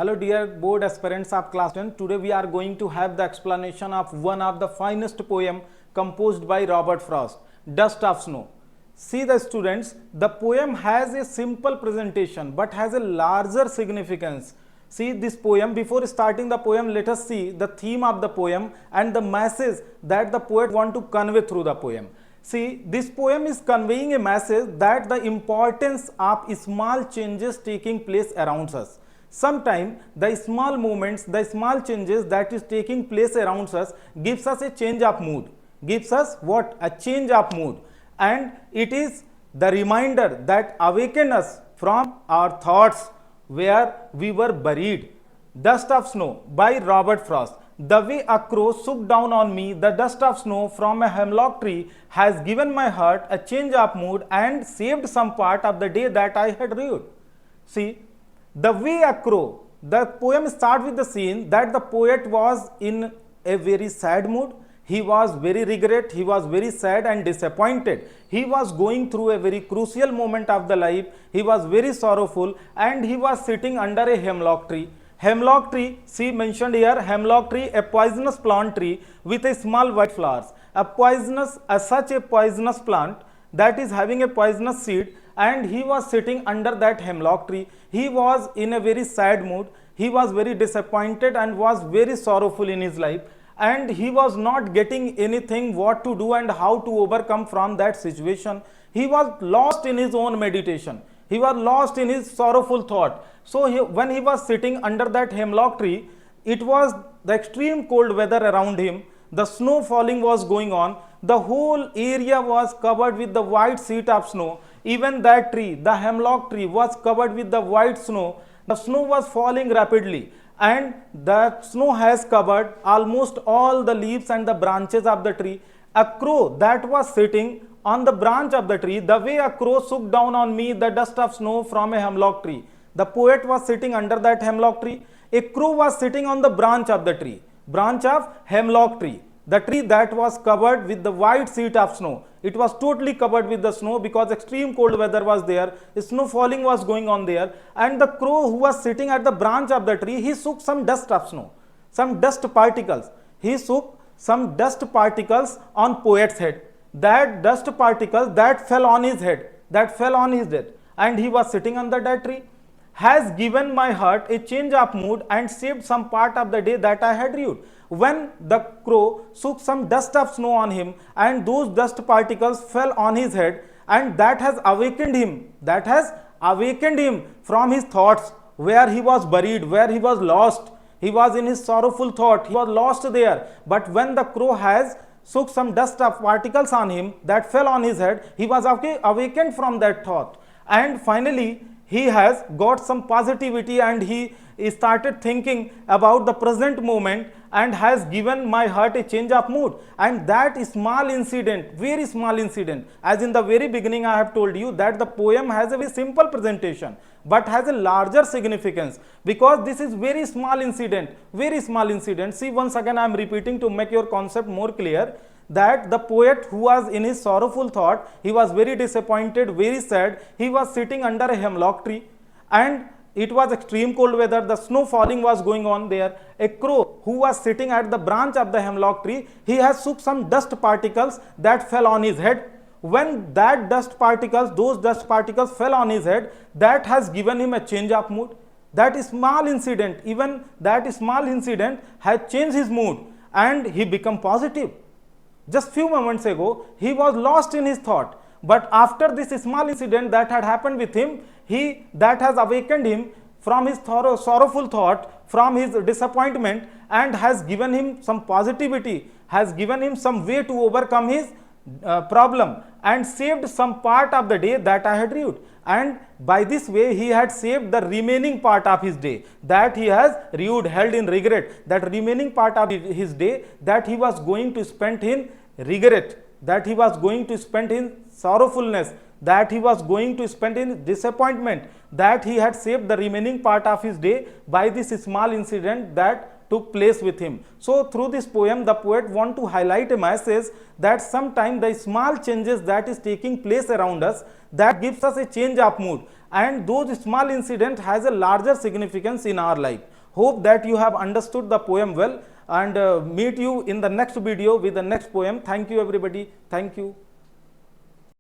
Hello dear board aspirants of class 10. Today we are going to have the explanation of one of the finest poem composed by Robert Frost, Dust of Snow. See the students, the poem has a simple presentation but has a larger significance. See this poem. Before starting the poem, let us see the theme of the poem and the message that the poet want to convey through the poem. See, this poem is conveying a message that the importance of small changes taking place around us. Sometimes the small movements, the small changes that is taking place around us gives us a change of mood. Gives us what? A change of mood. And it is the reminder that awaken us from our thoughts where we were buried. Dust of Snow by Robert Frost. The way a crow swooped down on me, the dust of snow from a hemlock tree has given my heart a change of mood and saved some part of the day that I had rued. See, the way a crow, the poem starts with the scene that the poet was in a very sad mood. He was very regret, he was very sad and disappointed. He was going through a very crucial moment of the life. He was very sorrowful and he was sitting under a hemlock tree. Hemlock tree, see mentioned here, hemlock tree, a poisonous plant tree with a small white flowers. Such a poisonous plant that is having a poisonous seed, and he was sitting under that hemlock tree. He was in a very sad mood. He was very disappointed and was very sorrowful in his life, and he was not getting anything what to do and how to overcome from that situation. He was lost in his own meditation. He was lost in his sorrowful thought. So when he was sitting under that hemlock tree, it was the extreme cold weather around him. The snow falling was going on. The whole area was covered with the white sheet of snow. Even that tree, the hemlock tree, was covered with the white snow. The snow was falling rapidly, and the snow has covered almost all the leaves and the branches of the tree. A crow that was sitting on the branch of the tree, the way a crow swooped down on me, the dust of snow from a hemlock tree. The poet was sitting under that hemlock tree. A crow was sitting on the branch of the tree, branch of hemlock tree, the tree that was covered with the white sheet of snow. It was totally covered with the snow because extreme cold weather was there. Snow falling was going on there, and the crow who was sitting at the branch of the tree, he shook some dust of snow, some dust particles. He shook some dust particles on poet's head. That dust particles that fell on his head, and he was sitting under that tree, has given my heart a change of mood and saved some part of the day that I had rued. When the crow shook some dust of snow on him, and those dust particles fell on his head, and that has awakened him from his thoughts where he was buried, where he was lost. He was in his sorrowful thought, he was lost there. But when the crow has shook some dust of particles on him that fell on his head, he was awakened from that thought, and finally he has got some positivity, and he started thinking about the present moment and has given my heart a change of mood. And that small incident, very small incident, as in the very beginning I have told you that the poem has a very simple presentation but has a larger significance, because this is very small incident, very small incident. See, once again I am repeating to make your concept more clear, that the poet who was in his sorrowful thought, he was very disappointed, very sad. He was sitting under a hemlock tree, and it was extreme cold weather. The snow falling was going on there. A crow who was sitting at the branch of the hemlock tree, he has shook some dust particles that fell on his head. When that those dust particles fell on his head, that has given him a change of mood. That small incident, even that small incident had changed his mood, and he became positive. Just few moments ago, he was lost in his thought, but after this small incident that had happened with him, that has awakened him from his sorrowful thought, from his disappointment, and has given him some positivity, has given him some way to overcome his problem, and saved some part of the day that I had rued. And by this way he had saved the remaining part of his day that he has rued, held in regret. That remaining part of his day that he was going to spend in regret, that he was going to spend in sorrowfulness, that he was going to spend in disappointment, that he had saved the remaining part of his day by this small incident that took place with him. So through this poem, the poet want to highlight a message that sometimes the small changes that is taking place around us, that gives us a change of mood, and those small incident has a larger significance in our life. Hope that you have understood the poem well, and meet you in the next video with the next poem. Thank you everybody. Thank you.